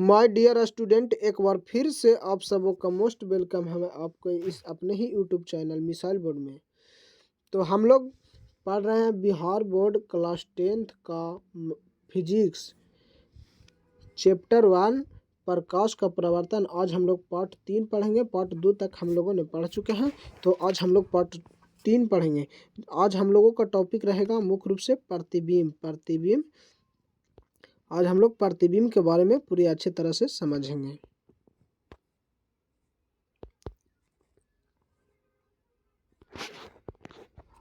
My dear student, एक बार फिर से आप सबों का मोस्ट वेलकम है आपको इस अपने ही यूट्यूब चैनल मिसाइल बोर्ड में। तो हम लोग पढ़ रहे हैं बिहार बोर्ड क्लास 10th का फिजिक्स चैप्टर 1 प्रकाश का प्रवर्तन। आज हम लोग पार्ट 3 पढ़ेंगे। पार्ट 2 तक हम लोगों ने पढ़ चुके हैं, तो आज हम लोग पार्ट 3 पढ़ेंगे। आज हम लोगों का टॉपिक रहेगा मुख्य रूप से प्रतिबिंब। आज हम लोग प्रतिबिंब के बारे में पूरी अच्छी तरह से समझेंगे।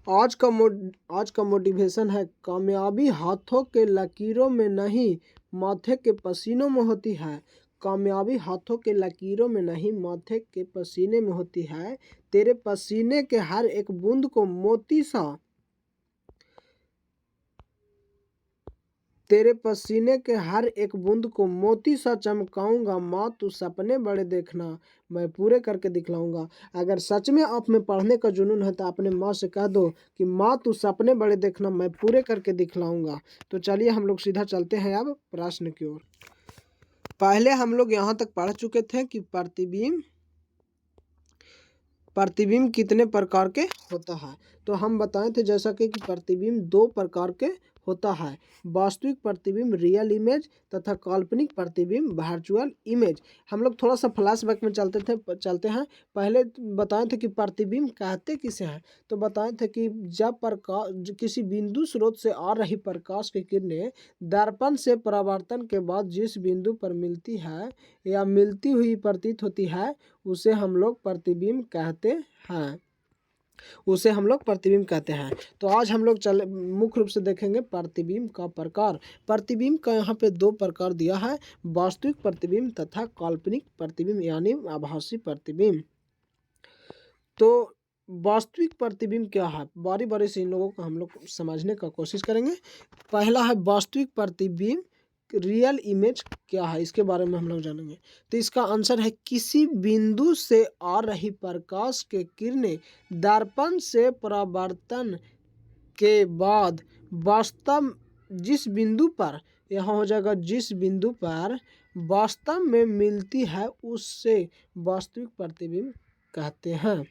आज का मोटिवेशन है, कामयाबी हाथों के लकीरों में नहीं माथे के पसीनों में होती है। कामयाबी हाथों के लकीरों में नहीं माथे के पसीने में होती है। तेरे पसीने के हर एक बूंद को मोती सा तेरे पसीने के हर एक बूंद को मोती सा चमकाऊंगा। माँ तू सपने बड़े देखना, मैं पूरे करके दिखलाऊंगा। अगर सच में आप में पढ़ने का जुनून है तो अपने माँ से कह दो कि माँ तू सपने बड़े देखना, मैं पूरे करके दिखलाऊंगा। तो चलिए हम लोग सीधा चलते हैं अब प्रश्न की ओर। पहले हम लोग यहाँ तक पढ़ चुके थे कि प्रतिबिंब कितने प्रकार के होता है। तो हम बताए थे जैसा कि प्रतिबिंब 2 प्रकार के होता है, वास्तविक प्रतिबिंब रियल इमेज तथा काल्पनिक प्रतिबिंब वर्चुअल इमेज। हम लोग थोड़ा सा फ्लैशबैक में चलते हैं। पहले बताए थे कि प्रतिबिंब कहते किसे हैं। तो बताए थे कि जब प्रकाश किसी बिंदु स्रोत से आ रही प्रकाश की किरणें दर्पण से परावर्तन के बाद जिस बिंदु पर मिलती है या मिलती हुई प्रतीत होती है उसे हम लोग प्रतिबिंब कहते हैं। तो आज हम लोग मुख्य रूप से देखेंगे प्रतिबिंब का प्रकार। प्रतिबिंब का यहाँ पे 2 प्रकार दिया है, वास्तविक प्रतिबिंब तथा काल्पनिक प्रतिबिंब यानी आभासी प्रतिबिंब। तो वास्तविक प्रतिबिंब क्या है, बारी बारी से इन लोगों को हम लोग समझने का कोशिश करेंगे। पहला है वास्तविक प्रतिबिंब रियल इमेज क्या है, इसके बारे में हम लोग जानेंगे। तो इसका आंसर है किसी बिंदु से आ रही प्रकाश के किरणें दर्पण से परावर्तन के बाद जिस बिंदु पर यहाँ हो जाएगा जिस बिंदु पर वास्तव में मिलती है उससे वास्तविक प्रतिबिंब कहते हैं।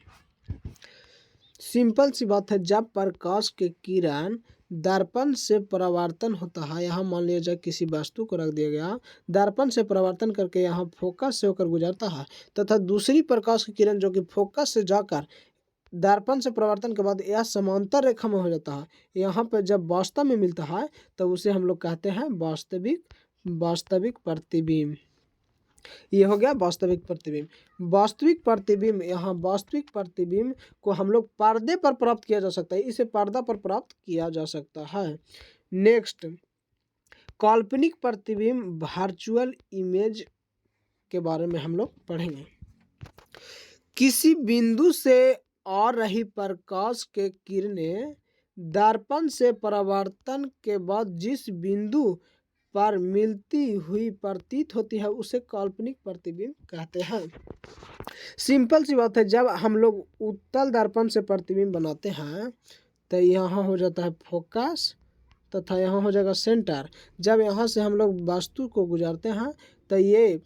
सिंपल सी बात है, जब प्रकाश के किरण दर्पण से परावर्तन होता है, यहाँ मान लिया जाए किसी वस्तु को रख दिया गया, दर्पण से परावर्तन करके यहाँ फोकस से होकर गुजरता है तथा दूसरी प्रकाश की किरण जो कि फोकस से जाकर दर्पण से परावर्तन के बाद यह समांतर रेखा में हो जाता है, यहाँ पर जब वास्तव में मिलता है तो उसे हम लोग कहते हैं वास्तविक प्रतिबिंब। ये हो गया वास्तविक प्रतिबिंब। वास्तविक प्रतिबिंब, यहाँ वास्तविक प्रतिबिंब को हम लोग पर्दे पर प्राप्त किया जा सकता है, इसे पर्दा पर प्राप्त किया जा सकता है। नेक्स्ट, काल्पनिक प्रतिबिंब वर्चुअल इमेज के बारे में हम लोग पढ़ेंगे। किसी बिंदु से आ रही प्रकाश के किरणें दर्पण से परावर्तन के बाद जिस बिंदु पर मिलती हुई प्रतीत होती है उसे काल्पनिक प्रतिबिंब कहते हैं। सिंपल सी बात है, जब हम लोग उत्तल दर्पण से प्रतिबिंब बनाते हैं तो यहाँ हो जाता है फोकस तथा यहाँ हो जाएगा सेंटर। जब यहाँ से हम लोग वस्तु को गुजारते हैं तो ये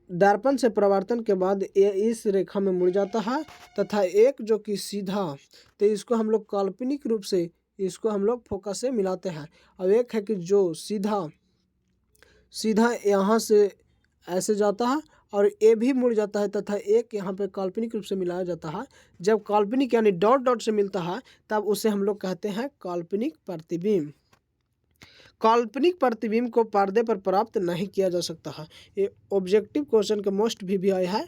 दर्पण से परावर्तन के बाद ये इस रेखा में मुड़ जाता है तथा एक जो कि सीधा, तो इसको हम लोग काल्पनिक रूप से इसको हम लोग फोकस से मिलाते हैं। और एक है कि जो सीधा यहाँ से ऐसे जाता है और ये भी मुड़ जाता है तथा एक यहाँ पे काल्पनिक रूप से मिलाया जाता है। जब काल्पनिक यानी डॉट डॉट से मिलता है तब उसे हम लोग कहते हैं काल्पनिक प्रतिबिंब। काल्पनिक प्रतिबिंब को पर्दे पर प्राप्त नहीं किया जा सकता है। ये ऑब्जेक्टिव क्वेश्चन का मोस्ट भी आया है,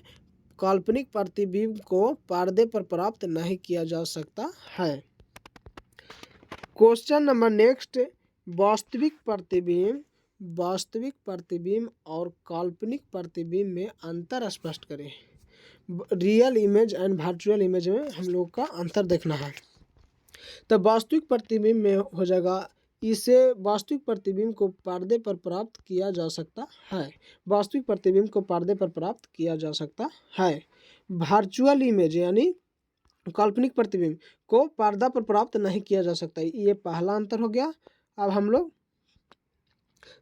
काल्पनिक प्रतिबिंब को पर्दे पर प्राप्त नहीं किया जा सकता है। क्वेश्चन नंबर नेक्स्ट, वास्तविक प्रतिबिंब और काल्पनिक प्रतिबिंब में अंतर स्पष्ट करें। Real image and virtual image में हम लोग का अंतर देखना है। तो वास्तविक प्रतिबिंब में हो जाएगा, इसे वास्तविक प्रतिबिंब को पर्दे पर प्राप्त किया जा सकता है। वास्तविक प्रतिबिंब को पर्दे पर प्राप्त किया जा सकता है। वर्चुअल इमेज यानी काल्पनिक प्रतिबिंब को पर्दा पर प्राप्त नहीं किया जा सकता। ये पहला अंतर हो गया। अब हम लोग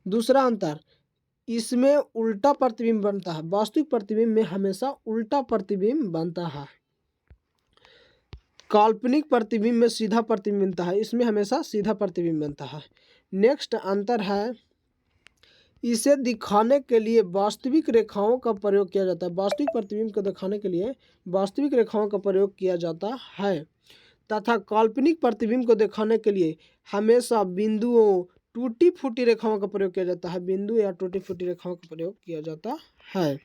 दूसरा अंतर, इसमें उल्टा प्रतिबिंब बनता है। वास्तविक प्रतिबिंब में हमेशा उल्टा प्रतिबिंब बनता है। काल्पनिक प्रतिबिंब में सीधा प्रतिबिंब बनता है, इसमें हमेशा सीधा प्रतिबिंब बनता है। नेक्स्ट अंतर है, इसे दिखाने के लिए वास्तविक रेखाओं का प्रयोग किया जाता है। वास्तविक प्रतिबिंब को दिखाने के लिए वास्तविक रेखाओं का प्रयोग किया जाता है तथा काल्पनिक प्रतिबिंब को दिखाने के लिए हमेशा बिंदुओं, टूटी फूटी रेखाओं का प्रयोग किया जाता है। बिंदु या टूटी फूटी रेखाओं का प्रयोग किया जाता है।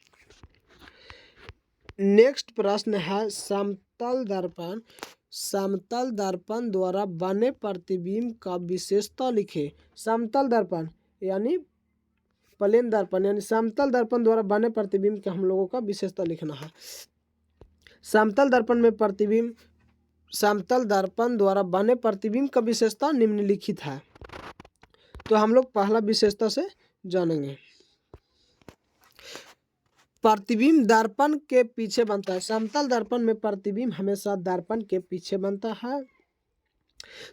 नेक्स्ट प्रश्न है, समतल दर्पण। समतल दर्पण द्वारा बने प्रतिबिंब का विशेषता लिखे। समतल दर्पण यानी प्लेन दर्पण यानी समतल दर्पण द्वारा बने प्रतिबिंब के हम लोगों का विशेषता लिखना है। समतल दर्पण में प्रतिबिंब, समतल दर्पण द्वारा बने प्रतिबिंब का विशेषता निम्नलिखित है। तो हम लोग पहला विशेषता से जानेंगे। प्रतिबिंब दर्पण के पीछे बनता है। समतल दर्पण में प्रतिबिंब हमेशा दर्पण के पीछे बनता है।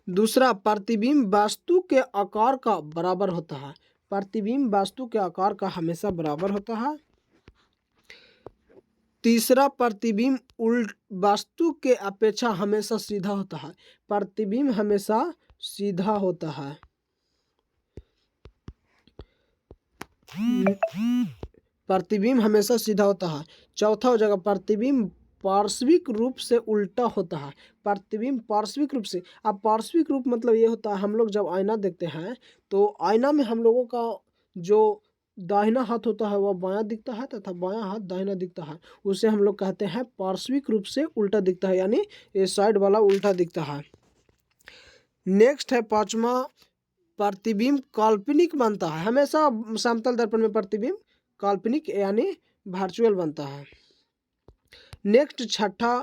दूसरा, प्रतिबिंब वस्तु के आकार का बराबर होता है। प्रतिबिंब वस्तु के आकार का हमेशा बराबर होता है। तीसरा, प्रतिबिंब वस्तु के अपेक्षा हमेशा सीधा होता है। प्रतिबिंब हमेशा सीधा होता है। प्रतिबिंब हमेशा सीधा होता है। चौथा हो जाएगा, प्रतिबिंब पार्श्विक रूप से उल्टा होता है। प्रतिबिंब पार्श्विक रूप से, अब पार्श्विक रूप मतलब ये होता है, हम लोग जब आईना देखते हैं तो आईना में हम लोगों का जो दाहिना हाथ होता है वह बायां दिखता है तथा बायां हाथ दाहिना दिखता है। उसे हम लोग कहते हैं पार्श्विक रूप से उल्टा दिखता है, यानी ये साइड वाला उल्टा दिखता है। नेक्स्ट है पांचवा, प्रतिबिंब काल्पनिक बनता है। हमेशा समतल दर्पण में प्रतिबिंब काल्पनिक यानी वर्चुअल बनता है। नेक्स्ट छठा,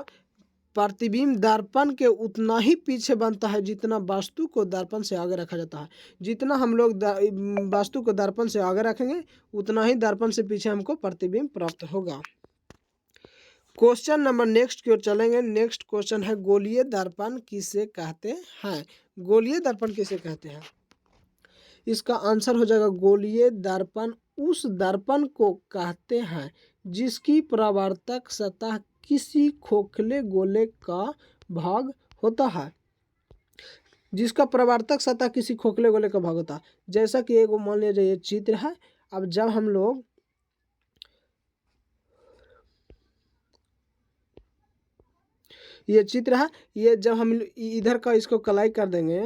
प्रतिबिंब दर्पण के उतना ही पीछे बनता है जितना वस्तु को दर्पण से आगे रखा जाता है। जितना हम लोग वस्तु को दर्पण से आगे रखेंगे उतना ही दर्पण से पीछे हमको प्रतिबिंब प्राप्त होगा। क्वेश्चन नंबर नेक्स्ट की ओर चलेंगे। नेक्स्ट क्वेश्चन है, गोलीय दर्पण किसे कहते हैं। गोलीय दर्पण किसे कहते हैं? इसका आंसर हो जाएगा, गोलीय दर्पण उस दर्पण को कहते हैं जिसकी परावर्तक सतह किसी खोखले गोले का भाग होता है। जिसका परावर्तक सतह किसी खोखले गोले का भाग होता है। जैसा कि एक मान लीजिए ये चित्र है। अब जब हम लोग ये चित्र है, ये जब हम इधर का इसको कलाई कर देंगे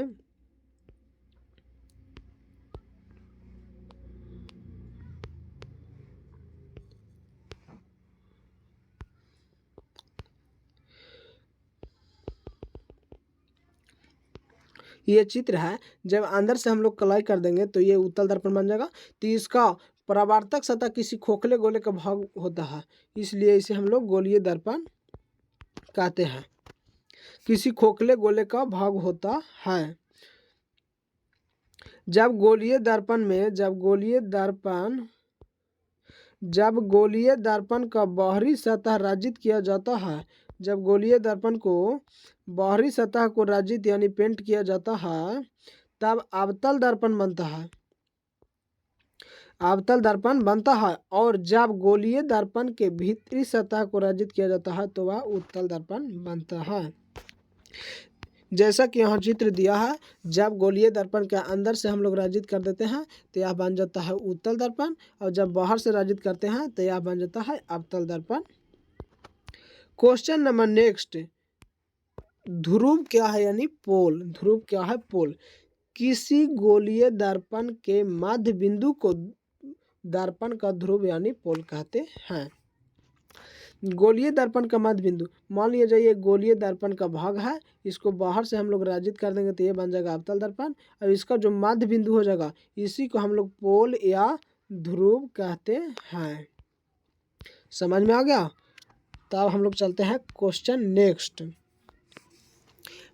ये चित्र है, जब अंदर से हम लोग कलाई कर देंगे तो ये उत्तल दर्पण बन जाएगा। तो इसका परावर्तक सतह किसी खोखले गोले का भाग होता है, इसलिए इसे हम लोग गोलीय दर्पण कहते हैं। किसी खोखले गोले का भाग होता है। जब गोलीय दर्पण में जब गोलीय दर्पण का बाहरी सतह राजित किया जाता है, जब गोलीय दर्पण को बाहरी सतह को राजित यानी पेंट किया जाता है तब अवतल दर्पण बनता है। अवतल दर्पण बनता है। और जब गोलीय दर्पण के भीतरी सतह को राजित किया जाता है तो वह उत्तल दर्पण बनता है। जैसा कि यहाँ चित्र दिया है, जब गोलीय दर्पण के अंदर से हम लोग राजित कर देते हैं तो यह बन जाता है उत्तल दर्पण, और जब बाहर से राजित करते हैं तो यह बन जाता है अवतल दर्पण। क्वेश्चन नंबर नेक्स्ट, ध्रुव क्या है यानी पोल। ध्रुव क्या है? पोल। किसी गोलीय दर्पण के मध्य बिंदु को दर्पण का ध्रुव यानी पोल कहते हैं। गोलीय दर्पण का मध्य बिंदु, मान लीजिए ये गोलीय दर्पण का भाग है, इसको बाहर से हम लोग राजित कर देंगे तो ये बन जाएगा अवतल दर्पण। और इसका जो मध्य बिंदु हो जाएगा इसी को हम लोग पोल या ध्रुव कहते हैं। समझ में आ गया? तो अब हम लोग चलते हैं क्वेश्चन नेक्स्ट।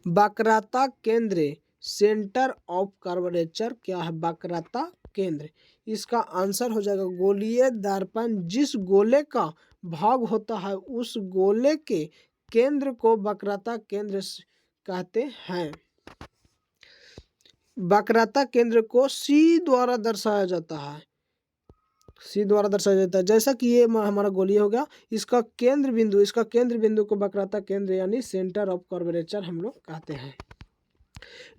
वक्रता केंद्र, सेंटर ऑफ कर्वेचर क्या है? वक्रता केंद्र, इसका आंसर हो जाएगा, गोलीय दर्पण जिस गोले का भाग होता है उस गोले के केंद्र को वक्रता केंद्र कहते हैं। वक्रता केंद्र को C द्वारा दर्शाया जाता है। सी द्वारा दर्शाया जाता है। जैसा कि ये हमारा गोलीय हो गया, इसका केंद्र बिंदु को वक्रता केंद्र यानी सेंटर ऑफ कर्वेचर हम लोग कहते हैं।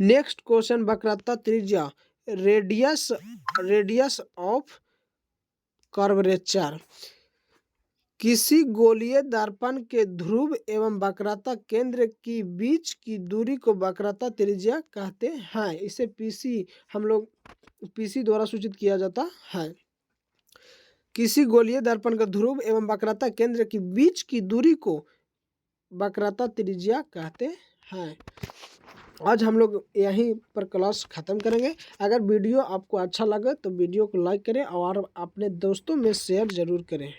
नेक्स्ट क्वेश्चन, वक्रता त्रिज्या रेडियस ऑफ कर्वेचर। किसी गोलीय दर्पण के ध्रुव एवं वक्रता केंद्र की बीच की दूरी को वक्रता त्रिज्या कहते हैं। इसे पीसी द्वारा सूचित किया जाता है। किसी गोलीय दर्पण का ध्रुव एवं वक्रता केंद्र के बीच की दूरी को वक्रता त्रिज्या कहते हैं। आज हम लोग यहीं पर क्लास ख़त्म करेंगे। अगर वीडियो आपको अच्छा लगे तो वीडियो को लाइक करें और अपने दोस्तों में शेयर ज़रूर करें।